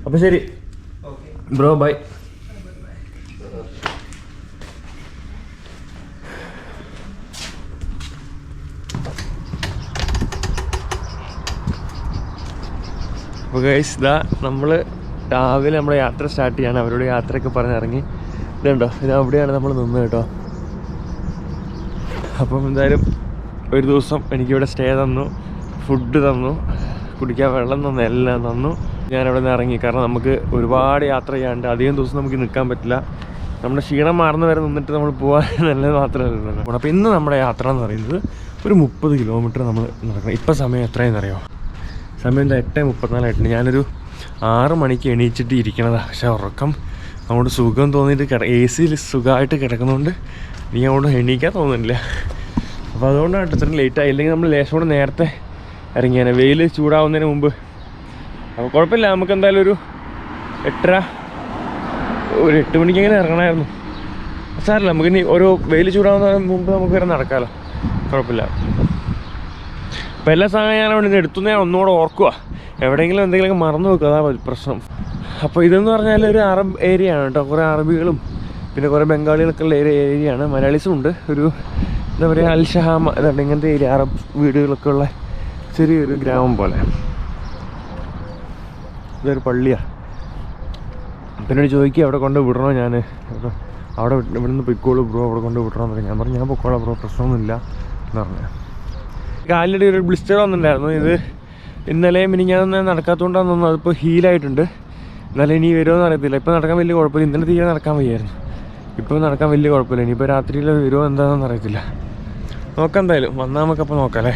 അപ്പോൾ ശരി bro, by. അപ്പോൾ ഗൈസ്, ഇതാ നമ്മൾ രാവിലെ നമ്മുടെ യാത്ര സ്റ്റാർട്ട് ചെയ്യാണ്. അവരോട് യാത്രയൊക്കെ പറഞ്ഞിറങ്ങി. ഇതുണ്ടോ, ഇത് അവിടെയാണ് നമ്മൾ നിന്ന് കേട്ടോ. അപ്പം എന്തായാലും ഒരു ദിവസം എനിക്കിവിടെ സ്റ്റേ തന്നു, ഫുഡ് തന്നു, കുടിക്കാൻ വെള്ളം തന്നു, എല്ലാം തന്നു. ഞാനവിടെ നിന്ന് ഇറങ്ങി. കാരണം നമുക്ക് ഒരുപാട് യാത്ര ചെയ്യാണ്ട് അധികം ദിവസം നമുക്ക് നിൽക്കാൻ പറ്റില്ല. നമ്മുടെ ക്ഷീണം മാറുന്ന വരെ നിന്നിട്ട് നമ്മൾ പോകാൻ നല്ലത് മാത്രമല്ല. അപ്പോൾ ഇന്ന് നമ്മുടെ യാത്ര എന്ന് പറയുന്നത് ഒരു 30 കിലോമീറ്റർ നമ്മൾ നടക്കണം. ഇപ്പം സമയം എത്രയെന്നറിയോ? സമയം എന്താ 8:34. ഞാനൊരു 6 മണിക്ക് എണീച്ചിട്ട് ഇരിക്കണതാണ്. പക്ഷേ ഉറക്കം അങ്ങോട്ട് സുഖം തോന്നിയിട്ട് AC-യിൽ സുഖമായിട്ട് കിടക്കുന്നതുകൊണ്ട് എനിക്ക് അങ്ങോട്ട് എണീക്കാൻ തോന്നുന്നില്ല. അപ്പോൾ അതുകൊണ്ടാണ് ഇത്രയും ലേറ്റായി. ഇല്ലെങ്കിൽ നമ്മൾ ലേശം കൂടെ നേരത്തെ ഇറങ്ങിയാണ്, വെയിൽ ചൂടാവുന്നതിന് മുമ്പ്. അപ്പോൾ കുഴപ്പമില്ല, നമുക്ക് എന്തായാലും ഒരു 8 മണിക്കെങ്ങനെ ഇറങ്ങണമായിരുന്നു. സാറില്ല, നമുക്കിനി ഓരോ വെയിൽ ചൂടാവുന്നതിന് മുമ്പ് നമുക്ക് വരെ നടക്കാമല്ലോ, കുഴപ്പമില്ല. അപ്പോൾ എല്ലാ സാധനവും ഞാൻ അവിടെ നിന്ന് എടുത്തുനിന്ന് ഞാൻ ഒന്നുകൂടെ ഓർക്കുക. എവിടെയെങ്കിലും എന്തെങ്കിലുമൊക്കെ മറന്നു വെക്കുക, അതാ പ്രശ്നം. അപ്പോൾ ഇതെന്ന് പറഞ്ഞാൽ ഒരു അറബ് ഏരിയ ആണ് കേട്ടോ. കുറേ അറബികളും പിന്നെ കുറേ ബംഗാളികളൊക്കെ ഉള്ള ഏരിയയാണ്. മലയാളീസും ഉണ്ട്. ഒരു എന്താ പറയുക, അൽഷഹാമ ഇതുണ്ട്, ഇങ്ങനത്തെ ഏരിയ, അറബ് വീടുകളൊക്കെ ഉള്ള ചെറിയൊരു ഗ്രാമം പോലെ. ഇതൊരു പള്ളിയാണ്. പിന്നീട് ചോദിക്കുക അവിടെ കൊണ്ട് വിടണോ, ഞാൻ അവിടെ ഇവിടുന്ന് പൊയ്ക്കോളൂ ബ്രോ, അവിടെ കൊണ്ട് വിടണമെന്ന് പറഞ്ഞു. ഞാൻ പറഞ്ഞു ഞാൻ പൊക്കോളാം ബ്രോ, പ്രശ്നമൊന്നുമില്ല എന്ന് പറഞ്ഞു. കാലിൻ്റെ ഒരു ബ്ലിസ്റ്റർ വന്നിട്ടുണ്ടായിരുന്നു. ഇത് ഇന്നലെ ഞാൻ നടക്കാത്തതുകൊണ്ടാണെന്ന് തോന്നുന്നു. അതിപ്പോൾ ഹീലായിട്ടുണ്ട്. എന്നാലും ഇനി വരുമോ അറിയത്തില്ല. ഇപ്പോൾ നടക്കാൻ വലിയ കുഴപ്പമില്ല. ഇന്നലെ തീരെ നടക്കാൻ വയ്യായിരുന്നു. ഇപ്പോൾ നടക്കാൻ വലിയ കുഴപ്പമില്ല. ഇനിയിപ്പോൾ രാത്രിയിൽ വരുമോ എന്താണെന്ന് അറിയത്തില്ല. നോക്കാം, എന്തായാലും വന്നാൽ നമുക്കപ്പോൾ നോക്കാം അല്ലേ.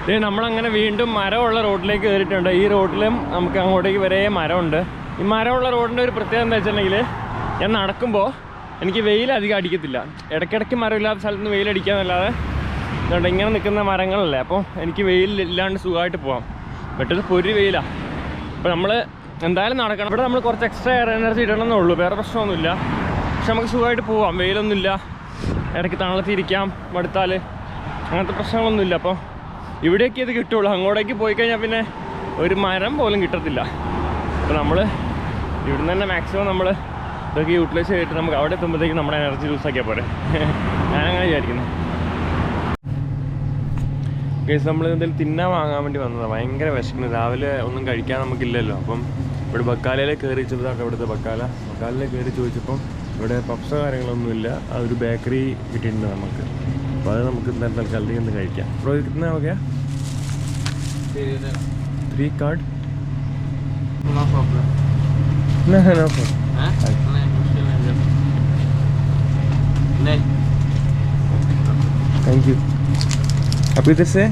ഇത് നമ്മളങ്ങനെ വീണ്ടും മരമുള്ള റോഡിലേക്ക് കയറിയിട്ടുണ്ട്. ഈ റോഡിലും നമുക്ക് അങ്ങോട്ടേക്ക് വരെ മരമുണ്ട്. ഈ മരമുള്ള റോഡിൻ്റെ ഒരു പ്രത്യേകത എന്താ വെച്ചിട്ടുണ്ടെങ്കിൽ, ഞാൻ നടക്കുമ്പോൾ എനിക്ക് വെയിൽ അധികം അടിക്കത്തില്ല. ഇടയ്ക്കിടയ്ക്ക് മരമില്ലാത്ത സ്ഥലത്ത് നിന്ന് വെയിലടിക്കാന്നല്ലാതെ അതുകൊണ്ട് ഇങ്ങനെ നിൽക്കുന്ന മരങ്ങളല്ലേ, അപ്പോൾ എനിക്ക് വെയിലില്ലാണ്ട് സുഖമായിട്ട് പോകാം. മറ്റേത് പൊരി വെയിലാണ്. അപ്പോൾ നമ്മൾ എന്തായാലും നടക്കണം. ഇവിടെ നമ്മൾ കുറച്ച് എക്സ്ട്രാ എനർജി ഇടണമെന്നേ ഉള്ളൂ, വേറെ പ്രശ്നമൊന്നുമില്ല. പക്ഷെ നമുക്ക് സുഖമായിട്ട് പോവാം, വെയിലൊന്നുമില്ല. ഇടയ്ക്ക് തണലത്തിരിക്കാം, മടുത്താൽ, അങ്ങനത്തെ പ്രശ്നങ്ങളൊന്നുമില്ല. അപ്പോൾ ഇവിടേക്ക് ഇത് കിട്ടുള്ളൂ. അങ്ങോട്ടേക്ക് പോയി കഴിഞ്ഞാൽ പിന്നെ ഒരു മരം പോലും കിട്ടത്തില്ല. അപ്പോൾ നമ്മൾ ഇവിടുന്ന് തന്നെ മാക്സിമം നമ്മൾ ഇതൊക്കെ യൂട്ടിലൈസ് ചെയ്തിട്ട് നമുക്ക് അവിടെ എത്തുമ്പോഴത്തേക്കും നമ്മുടെ എനർജി ലൂസാക്കിയാൽ പോരെ. ഞാനങ്ങനെ വിചാരിക്കുന്നു. കേസ് നമ്മൾ എന്തെങ്കിലും തിന്നാൻ വാങ്ങാൻ വേണ്ടി വന്നതാണ്. ഭയങ്കര വിശക്കുന്നു. രാവിലെ ഒന്നും കഴിക്കാൻ നമുക്കില്ലല്ലോ. അപ്പം ഇവിടെ ബക്കാലയിൽ കയറി ചോദിച്ചതൊക്കെ, ഇവിടുത്തെ ബക്കാലയിൽ കയറി ചോദിച്ചപ്പം ഇവിടെ പപ്സോ കാര്യങ്ങളൊന്നുമില്ല. അതൊരു ബേക്കറി കിട്ടിയിട്ടുണ്ട് നമുക്ക്. അപ്പോൾ അത് നമുക്ക് എന്തായാലും തൽക്കാലത്തേക്ക് ഒന്ന് കഴിക്കാം. ഇപ്പോൾ കിട്ടുന്ന നോക്കിയാ 3 card. No problem. No problem. नहीं. Thank you. आप किधर से?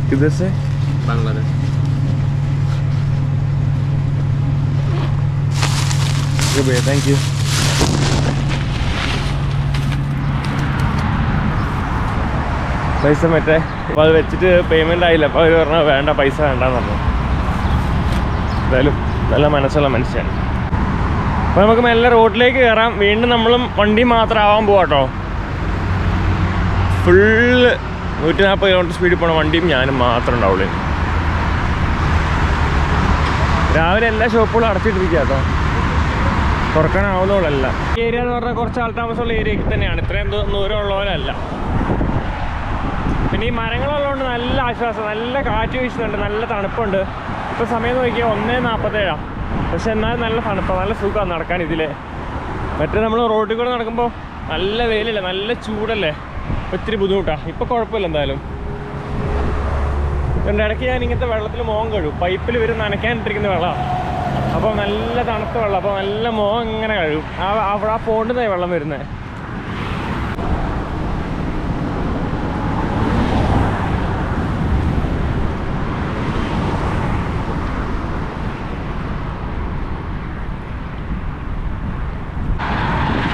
किधर से? बांग्लादेश. ओके भैया, थैंक यू. പൈസ മറ്റേ അപ്പോൾ അത് വെച്ചിട്ട് പേയ്മെൻ്റ് ആയില്ല. അപ്പോൾ അവർ പറഞ്ഞാൽ വേണ്ട, പൈസ വേണ്ടെന്ന് പറഞ്ഞു. എന്തായാലും നല്ല മനസ്സുള്ള മനുഷ്യൻ. അപ്പോൾ നമുക്ക് മെല്ലെ റോഡിലേക്ക് കയറാം. വീണ്ടും നമ്മളും വണ്ടി മാത്രം ആവാൻ പോവാം കേട്ടോ. ഫുള്ള് 140 കിലോമീറ്റർ സ്പീഡിൽ പോണ വണ്ടിയും ഞാനും മാത്രം ഉണ്ടാവുള്ളൂ. രാവിലെ എല്ലാ ഷോപ്പുകളും അടച്ചിട്ടിരിക്കുക കേട്ടോ, തുറക്കാനാവുന്നതല്ല. ഈ ഏരിയ എന്ന് പറഞ്ഞാൽ കുറച്ച് ആൾത്താമസമുള്ള ഏരിയയ്ക്ക് തന്നെയാണ്, ഇത്രയും ദൂരമുള്ള പോലെ അല്ല. പിന്നെ ഈ മരങ്ങളുള്ളതുകൊണ്ട് നല്ല ആശ്വാസം, നല്ല കാറ്റ് വീശുന്നുണ്ട്, നല്ല തണുപ്പുണ്ട്. ഇപ്പോൾ സമയം നോക്കിയാൽ 1:47. പക്ഷെ എന്നാലും നല്ല തണുപ്പാണ്, നല്ല സുഖമാണ് നടക്കാൻ ഇതിലെ. മറ്റേ നമ്മൾ റോഡിൽ കൂടെ നടക്കുമ്പോൾ നല്ല വെയിലല്ലേ, നല്ല ചൂടല്ലേ, ഒത്തിരി ബുദ്ധിമുട്ടാണ്. ഇപ്പോൾ കുഴപ്പമില്ല. എന്തായാലും ഇടയ്ക്ക് ഞാൻ ഇങ്ങനത്തെ വെള്ളത്തിൽ മുഖം കഴുകും. പൈപ്പിൽ വരും നനയ്ക്കാനിട്ടിരിക്കുന്ന വെള്ളമാണ്. അപ്പോൾ നല്ല തണുത്ത വെള്ളം, അപ്പോൾ നല്ല മുഖം ഇങ്ങനെ കഴുകും. ആ പോണ്ടുന്നേ വെള്ളം വരുന്നത്.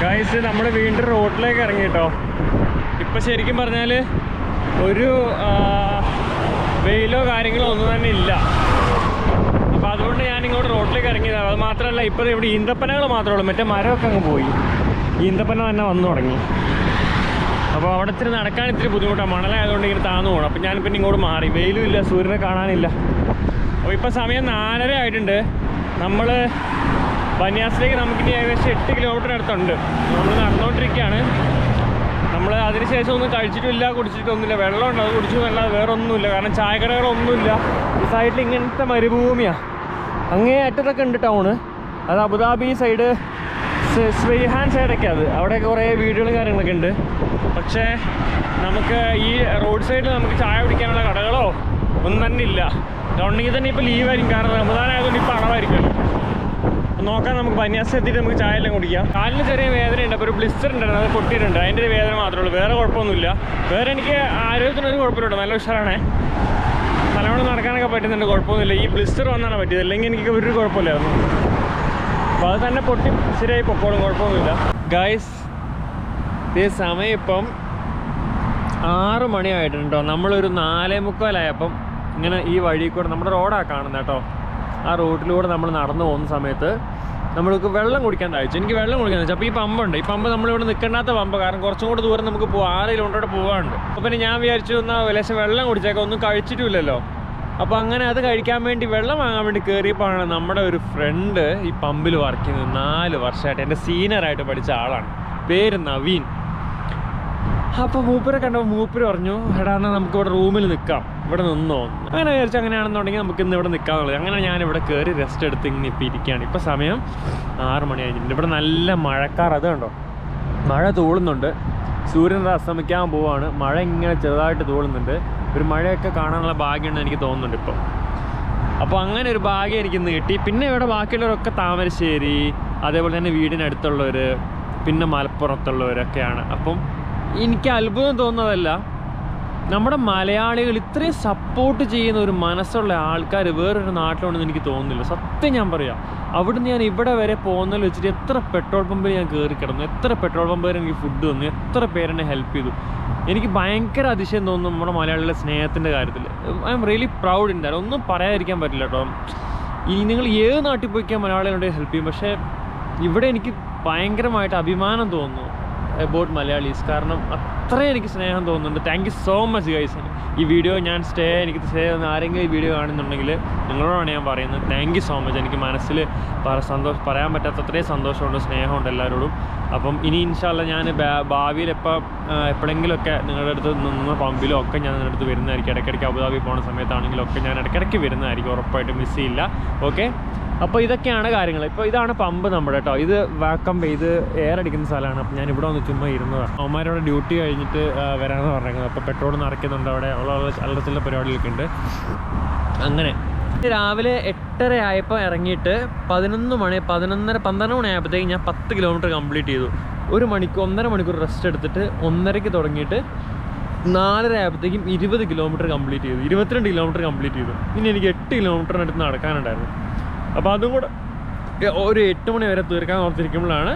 ഗൈസ്, നമ്മൾ വീണ്ടും റോഡിലേക്ക് ഇറങ്ങി കേട്ടോ. ഇപ്പം ശരിക്കും പറഞ്ഞാൽ ഒരു വെയിലോ കാര്യങ്ങളോ ഒന്നും തന്നെ ഇല്ല. അപ്പോൾ അതുകൊണ്ട് ഞാൻ ഇങ്ങോട്ട് റോഡിലേക്ക് ഇറങ്ങിയതാണ്. അത് മാത്രമല്ല, ഇപ്പോൾ ഇവിടെ ഈന്തപ്പനകൾ മാത്രമേ ഉള്ളൂ. മറ്റേ മരമൊക്കെ അങ്ങ് പോയി, ഈന്തപ്പന തന്നെ വന്നു തുടങ്ങി. അപ്പോൾ അവിടെ ഇത്തിരി നടക്കാൻ ഇത്തിരി ബുദ്ധിമുട്ടാണ്, മണലായതുകൊണ്ട് ഇങ്ങനെ താന്നു പോകണം. അപ്പോൾ ഞാനിപ്പോൾ ഇങ്ങോട്ട് മാറി. വെയിലും ഇല്ല, സൂര്യനെ കാണാനില്ല. അപ്പോൾ ഇപ്പോൾ സമയം 4:30 ആയിട്ടുണ്ട്. നമ്മൾ ബനിയാസിലേക്ക് നമുക്കിനി ഏകദേശം 8 കിലോമീറ്റർ അടുത്തുണ്ട്. നമ്മൾ നടന്നുകൊണ്ടിരിക്കുകയാണ്. നമ്മൾ അതിനുശേഷം ഒന്നും കഴിച്ചിട്ടില്ല, കുടിച്ചിട്ടൊന്നുമില്ല. വെള്ളമുണ്ട്, അത് കുടിച്ചു എന്നല്ലാതെ വേറെ ഒന്നുമില്ല. കാരണം ചായക്കടകളൊന്നുമില്ല. ഈ സൈഡിൽ ഇങ്ങനത്തെ മരുഭൂമിയാണ്. അങ്ങേ അറ്റത്തൊക്കെ ഉണ്ട് ടൗണ്. അത് അബുദാബി സൈഡ്, സ്വേഹാൻ സൈഡൊക്കെ അത്. അവിടെയൊക്കെ കുറേ വീടുകളും കാര്യങ്ങളൊക്കെ ഉണ്ട്. പക്ഷേ നമുക്ക് ഈ റോഡ് സൈഡിൽ നമുക്ക് ചായ കുടിക്കാനുള്ള കടകളോ ഒന്നും തന്നെ ഇല്ല. ഉണ്ടെങ്കിൽ തന്നെ ഇപ്പോൾ ലീവായിരിക്കും. കാരണം റമദാനായതുകൊണ്ട് ഇപ്പോൾ അളവായിരിക്കുമല്ലോ. നോക്കാം, നമുക്ക് ബനിയാസ് എത്തിയിട്ട് നമുക്ക് ചായ എല്ലാം കുടിക്കാം. കാലിന് ചെറിയ വേദനയുണ്ട്. അപ്പോൾ ഒരു ബ്ലിസ്റ്റർ ഉണ്ടായിരുന്നു, അത് പൊട്ടിയിട്ടുണ്ട്. അതിൻ്റെ ഒരു വേദന മാത്രമേ ഉള്ളൂ, വേറെ കുഴപ്പമൊന്നുമില്ല. വേറെ എനിക്ക് ആരോഗ്യത്തിനൊരു കുഴപ്പമില്ല, നല്ല ഉഷാറാണേ. തലമുറ നടക്കാനൊക്കെ പറ്റുന്നുണ്ട്, കുഴപ്പമൊന്നുമില്ല. ഈ ബ്ലിസ്റ്റർ വന്നാണ് പറ്റിയത്, അല്ലെങ്കിൽ എനിക്ക് ഒരു കുഴപ്പമില്ലായിരുന്നു. അപ്പോൾ അത് തന്നെ പൊട്ടി ശരിയായി പൊക്കോളും, കുഴപ്പമൊന്നുമില്ല. ഗൈസ്, ഈ സമയം ഇപ്പം 6 മണിയായിട്ടുണ്ട്. നമ്മളൊരു 4:45 ഇങ്ങനെ ഈ വഴി കൂടെ, നമ്മുടെ റോഡാണ് കാണുന്നത് കേട്ടോ, ആ റോഡിലൂടെ നമ്മൾ നടന്നു പോകുന്ന സമയത്ത് നമ്മൾക്ക് വെള്ളം കുടിക്കാൻ താഴ്ച. എനിക്ക് വെള്ളം കുടിക്കാൻ വെച്ചാൽ അപ്പോൾ ഈ പമ്പുണ്ട്. ഈ പമ്പ് നമ്മളിവിടെ നിൽക്കേണ്ടാത്ത പമ്പ്, കാരണം കുറച്ചും കൂടെ ദൂരം നമുക്ക് 6 കിലോമീറ്റർ പോകാനുണ്ട്. അപ്പോൾ പിന്നെ ഞാൻ വിചാരിച്ചു എന്നാൽ ലേശം വെള്ളം കുടിച്ചേക്കാം, ഒന്നും കഴിച്ചിട്ടില്ലല്ലോ. അപ്പോൾ അങ്ങനെ അത് കഴിക്കാൻ വേണ്ടി വെള്ളം വാങ്ങാൻ വേണ്ടി കയറിയപ്പോഴാണ് നമ്മുടെ ഒരു ഫ്രണ്ട് ഈ പമ്പിൽ വർക്ക് ചെയ്യുന്നത്. 4 വർഷമായിട്ട് എൻ്റെ സീനിയറായിട്ട് പഠിച്ച ആളാണ്, പേര് നവീൻ. അപ്പോൾ മൂപ്പരെ കണ്ടപ്പോൾ മൂപ്പര് പറഞ്ഞു, എടാ എന്നാൽ നമുക്ക് ഇവിടെ റൂമിൽ നിൽക്കാം, ഇവിടെ നിന്നോ. അങ്ങനെ വിചാരിച്ചു, അങ്ങനെയാണെന്നുണ്ടെങ്കിൽ നമുക്ക് ഇന്ന് ഇവിടെ നിൽക്കാമെന്നുള്ളത്. അങ്ങനെ ഞാനിവിടെ കയറി റെസ്റ്റ് എടുത്ത് ഇങ്ങനെ ഇപ്പോൾ ഇരിക്കുകയാണ്. ഇപ്പോൾ സമയം 6 മണി കഴിഞ്ഞിട്ടുണ്ട്. ഇവിടെ നല്ല മഴക്കാർ, അത് കണ്ടോ, മഴ തൂളുന്നുണ്ട്. സൂര്യൻ അസ്തമിക്കാൻ പോവാണ്. മഴ ഇങ്ങനെ ചെറുതായിട്ട് തൂളുന്നുണ്ട്. ഒരു മഴയൊക്കെ കാണാനുള്ള ഭാഗ്യമുണ്ടെന്ന് എനിക്ക് തോന്നുന്നുണ്ട് ഇപ്പോൾ. അപ്പോൾ അങ്ങനെ ഒരു ഭാഗ്യം എനിക്കിന്ന് കിട്ടി. പിന്നെ ഇവിടെ ബാക്കിയുള്ളവരൊക്കെ താമരശ്ശേരി, അതേപോലെ തന്നെ വീടിനടുത്തുള്ളവർ, പിന്നെ മലപ്പുറത്തുള്ളവരൊക്കെയാണ്. അപ്പം എനിക്ക് അത്ഭുതം തോന്നുന്നതല്ല, നമ്മുടെ മലയാളികൾ ഇത്രയും സപ്പോർട്ട് ചെയ്യുന്ന ഒരു മനസ്സുള്ള ആൾക്കാർ വേറൊരു നാട്ടിലുണ്ടെന്ന് എനിക്ക് തോന്നുന്നില്ല. സത്യം ഞാൻ പറയാം, അവിടുന്ന് ഞാൻ ഇവിടെ വരെ പോകുന്നതിൽ വെച്ചിട്ട് എത്ര പെട്രോൾ പമ്പിൽ ഞാൻ കയറി കിടന്നു, എത്ര പെട്രോൾ പമ്പുകാർ എനിക്ക് ഫുഡ് തന്നു, എത്ര പേരെന്നെ ഹെൽപ്പ് ചെയ്തു. എനിക്ക് ഭയങ്കര അതിശയം തോന്നുന്നു നമ്മുടെ മലയാളികളുടെ സ്നേഹത്തിൻ്റെ കാര്യത്തിൽ. I am really proud in that. ഒന്നും പറയാതിരിക്കാൻ പറ്റില്ല കേട്ടോ. ഇനി നിങ്ങൾ ഏത് നാട്ടിൽ പോയിക്കാൻ മലയാളികളുടെ ഹെൽപ്പ് ചെയ്യും. പക്ഷേ ഇവിടെ എനിക്ക് ഭയങ്കരമായിട്ട് അഭിമാനം തോന്നുന്നു അബൌട്ട് മലയാളീസ്. കാരണം അത്രയും എനിക്ക് സ്നേഹം തോന്നുന്നുണ്ട്. Thank you so much guys. ഈ വീഡിയോ ഞാൻ എനിക്ക് സ്റ്റേ ചെയ്യുന്ന ആരെങ്കിലും ഈ വീഡിയോ കാണുന്നുണ്ടെങ്കിൽ നിങ്ങളോടാണ് ഞാൻ പറയുന്നത്, താങ്ക് യു സോ മച്ച്. എനിക്ക് മനസ്സിൽ പറയാൻ പറ്റാത്ത അത്രയും സന്തോഷമുണ്ട്, സ്നേഹമുണ്ട് എല്ലാവരോടും. അപ്പം ഇനി ഇൻഷാല്ല ഞാൻ ഭാവിയിൽ എപ്പോഴെങ്കിലുമൊക്കെ നിങ്ങളുടെ അടുത്ത് നിന്ന് പമ്പിലോ ഒക്കെ ഞാൻ നിങ്ങളുടെ അടുത്ത് വരുന്നതായിരിക്കും. ഇടയ്ക്കിടയ്ക്ക് അബുദാബി പോകുന്ന സമയത്താണെങ്കിലും ഒക്കെ ഞാൻ ഇടയ്ക്കിടയ്ക്ക് വരുന്നതായിരിക്കും, ഉറപ്പായിട്ട് മിസ് ചെയ്യില്ല. ഓക്കെ, അപ്പോൾ ഇതൊക്കെയാണ് കാര്യങ്ങൾ. ഇപ്പോൾ ഇതാണ് പമ്പ് നമ്മുടെ കേട്ടോ. ഇത് വാക്കം ഇത് എയർ അടിക്കുന്ന സ്ഥലമാണ്. അപ്പോൾ ഞാൻ ഇവിടെ വന്ന് ചുമ്മാ ഇരുന്നതാണ്. അവന്മാരവിടെ ഡ്യൂട്ടി കഴിഞ്ഞിട്ട് വരാമെന്ന് പറഞ്ഞേക്കുന്നത്. അപ്പോൾ പെട്രോൾ നിറയ്ക്കുന്നുണ്ട്, അവിടെ അല്ലറച്ചിലുള്ള പരിപാടികളൊക്കെ ഉണ്ട്. അങ്ങനെ രാവിലെ 8:30 ആയപ്പോൾ ഇറങ്ങിയിട്ട് 12 മണി ആയപ്പോഴത്തേക്ക് ഞാൻ 10 കിലോമീറ്റർ കംപ്ലീറ്റ് ചെയ്തു. 1.5 മണിക്കൂർ റെസ്റ്റ് എടുത്തിട്ട് 1:30 തുടങ്ങിയിട്ട് 4:30 ആയപ്പോഴത്തേക്കും 20 കിലോമീറ്റർ കംപ്ലീറ്റ് ചെയ്തു. 22 കിലോമീറ്റർ കംപ്ലീറ്റ് ചെയ്തു. ഇനി എനിക്ക് 8 കിലോമീറ്ററിനടുത്ത് നടക്കാനുണ്ടായിരുന്നു. അപ്പോൾ അതും കൂടെ ഒരു 8 മണി വരെ തീർക്കാൻ ഓർത്തിരിക്കുമ്പോഴാണ്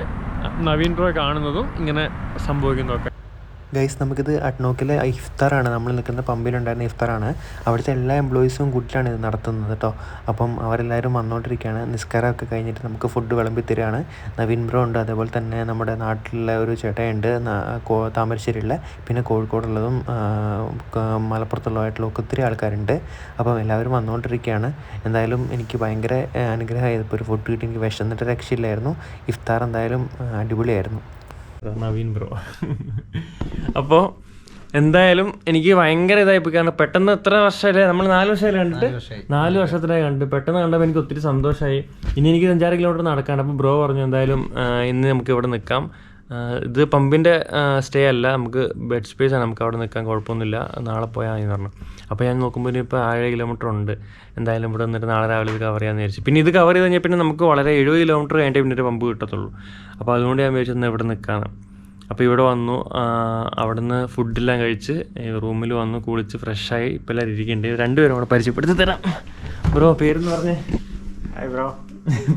നവീൻ ബ്രോ കാണുന്നതും ഇങ്ങനെ സംഭവിക്കുന്നതൊക്കെ. ഗൈസ്, നമുക്കിത് അഡ്നോക്കിലെ ഇഫ്താറാണ്. നമ്മൾ നിൽക്കുന്ന പമ്പിലുണ്ടായിരുന്ന ഇഫ്താറാണ്. അവിടുത്തെ എല്ലാ എംപ്ലോയീസും കൂട്ടിയിട്ടാണ് ഇത് നടത്തുന്നത് കേട്ടോ. അപ്പം അവരെല്ലാവരും വന്നുകൊണ്ടിരിക്കുകയാണ്. നിസ്കാരമൊക്കെ കഴിഞ്ഞിട്ട് നമുക്ക് ഫുഡ് വിളമ്പി തരികയാണ്. നവീൻ ബ്രോ ഉണ്ട്, അതേപോലെ തന്നെ നമ്മുടെ നാട്ടിലുള്ള ഒരു ചേട്ടയുണ്ട്, താമരശ്ശേരിയുള്ള, പിന്നെ കോഴിക്കോടുള്ളതും മലപ്പുറത്തുള്ളതായിട്ടുള്ള ഒക്കെ ഒത്തിരി ആൾക്കാരുണ്ട്. അപ്പം എല്ലാവരും വന്നുകൊണ്ടിരിക്കുകയാണ്. എന്തായാലും എനിക്ക് ഭയങ്കര അനുഗ്രഹമായത്. ഇപ്പോൾ ഒരു ഫുഡ് കിട്ടി, എനിക്ക് വിശന്നിട്ട് രക്ഷയില്ലായിരുന്നു. ഇഫ്താർ എന്തായാലും അടിപൊളിയായിരുന്നു. നവീൻ ബ്രോ. അപ്പോൾ എന്തായാലും എനിക്ക് ഭയങ്കര ഇതായിപ്പോയി. കാരണം പെട്ടെന്ന് എത്ര വർഷമല്ലേ, നമ്മൾ 4 വർഷമല്ലേ കണ്ടിട്ട്, 4 വർഷത്തിനായി കണ്ടു. പെട്ടെന്ന് കണ്ടപ്പോൾ എനിക്ക് ഒത്തിരി സന്തോഷമായി. ഇനി എനിക്ക് 5-6 കിലോമീറ്റർ നടക്കാണ്ട്. അപ്പോൾ ബ്രോ പറഞ്ഞു എന്തായാലും ഇന്ന് നമുക്ക് ഇവിടെ നിൽക്കാം. ഇത് പമ്പിൻ്റെ സ്റ്റേ അല്ല, നമുക്ക് ബെഡ് സ്പേസ് ആണ്, നമുക്ക് അവിടെ നിൽക്കാൻ കുഴപ്പമൊന്നുമില്ല, നാളെ പോയാൽ മതി പറഞ്ഞു. അപ്പോൾ ഞാൻ നോക്കുമ്പോൾ ഇനിയിപ്പോൾ 7 കിലോമീറ്റർ ഉണ്ട്. എന്തായാലും ഇവിടെ നിന്നിട്ട് നാളെ രാവിലെ ഇത് കവർ ചെയ്യാമെന്ന് വിചാരിച്ചു. പിന്നെ ഇത് കവർ ചെയ്ത് കഴിഞ്ഞാൽ പിന്നെ നമുക്ക് വളരെ 70 കിലോമീറ്റർ കഴിഞ്ഞിട്ട് പിന്നെ ഒരു പമ്പ് കിട്ടത്തുള്ളൂ. അപ്പോൾ അതുകൊണ്ട് ഞാൻ വിചാരിച്ചെന്നാൽ ഇവിടെ നിൽക്കാമെന്ന്. അപ്പോൾ ഇവിടെ വന്നു, അവിടുന്ന് ഫുഡെല്ലാം കഴിച്ച് റൂമിൽ വന്നു, കുളിച്ച് ഫ്രഷായി ഇപ്പോൾ എല്ലാവരും ഇരിക്കുന്നുണ്ട്. 2 പേരും കൂടെ പരിചയപ്പെടുത്തി തരാം. ബ്രോ പേരെന്ന് പറഞ്ഞേ. Hi bro.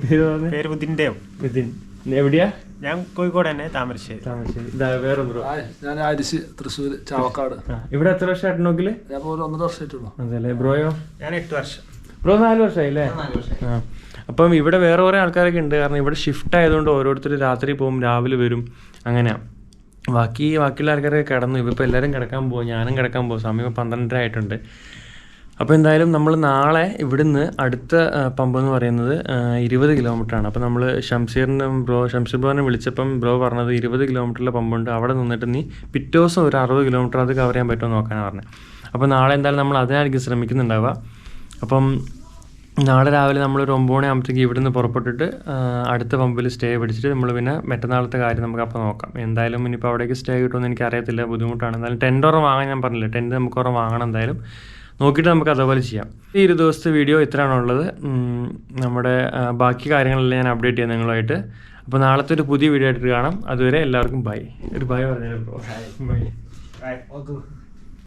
പേര് പറഞ്ഞേ. പേര് വിതിൻ. എവിടെയാ? ഞാൻ കോഴിക്കോട് തന്നെ, താമരശ്ശേരി. ഇതാ വേറെ ബ്രോ. ഞാൻ ആരിസ്, തൃശ്ശൂർ ചാവക്കാട്. ഇവിടെ എത്ര വർഷമായിട്ട് നോക്കില്? ഞാൻ 1.5 വർഷമായിട്ടുള്ളൂ. അതെല്ലേ. ബ്രോയോ? ഞാൻ 8 വർഷം. ബ്രോ 4 വർഷമായി അല്ലേ? ആ. അപ്പം ഇവിടെ വേറെ കുറേ ആൾക്കാരൊക്കെ ഉണ്ട്. കാരണം ഇവിടെ ഷിഫ്റ്റ് ആയതുകൊണ്ട് ഓരോരുത്തർ രാത്രി പോകും, രാവിലെ വരും, അങ്ങനെയാണ്. ബാക്കിയുള്ള ആൾക്കാരൊക്കെ കിടന്നു. ഇപ്പോൾ എല്ലാവരും കിടക്കാൻ പോകും, ഞാനും കിടക്കാൻ പോകും. സമയം 12:30 ആയിട്ടുണ്ട്. അപ്പോൾ എന്തായാലും നമ്മൾ നാളെ ഇവിടുന്ന് അടുത്ത പമ്പ് എന്ന് പറയുന്നത് 20 കിലോമീറ്ററാണ്. അപ്പോൾ നമ്മൾ ഷംഷീർ ബ്രോനെ വിളിച്ചപ്പം ബ്രോ പറഞ്ഞത് 20 കിലോമീറ്ററിലെ പമ്പുണ്ട്, അവിടെ നിന്നിട്ട് നീ പിറ്റേ ദിവസം ഒരു 60 കിലോമീറ്റർ അത് കവർ ചെയ്യാൻ പറ്റുമോ നോക്കാനാണ് പറഞ്ഞത്. അപ്പോൾ നാളെ എന്തായാലും നമ്മൾ അതിനായിരിക്കും ശ്രമിക്കുന്നുണ്ടാവുക. അപ്പം നാളെ രാവിലെ നമ്മളൊരു 9 മണിയാകുമ്പോഴത്തേക്ക് ഇവിടുന്ന് പുറപ്പെട്ടിട്ട് അടുത്ത പമ്പിൽ സ്റ്റേ പിടിച്ചിട്ട് നമ്മൾ പിന്നെ മറ്റന്നാളത്തെ കാര്യം നമുക്ക് അപ്പോൾ നോക്കാം. എന്തായാലും ഇനിയിപ്പോൾ അവിടേക്ക് സ്റ്റേ കിട്ടുമെന്ന് എനിക്കറിയത്തില്ല, ബുദ്ധിമുട്ടാണ്. എന്തായാലും ടെൻ്റ് ഒരെണ്ണം വാങ്ങാൻ ഞാൻ പറഞ്ഞില്ല, ടെൻ്റ് നമുക്ക് ഒരെണ്ണം വാങ്ങണം എന്തായാലും, നോക്കിയിട്ട് നമുക്ക് അതുപോലെ ചെയ്യാം. ഈ ഒരു ദിവസത്തെ വീഡിയോ ഇത്രയാണുള്ളത്. നമ്മുടെ ബാക്കി കാര്യങ്ങളെല്ലാം ഞാൻ അപ്ഡേറ്റ് ചെയ്യാം നിങ്ങളുമായിട്ട്. അപ്പോൾ നാളത്തെ ഒരു പുതിയ വീഡിയോ ആയിട്ട് കാണാം. അതുവരെ എല്ലാവർക്കും ബൈ. ഒരു ബൈ പറഞ്ഞാലും ബ്രോ. ബൈ.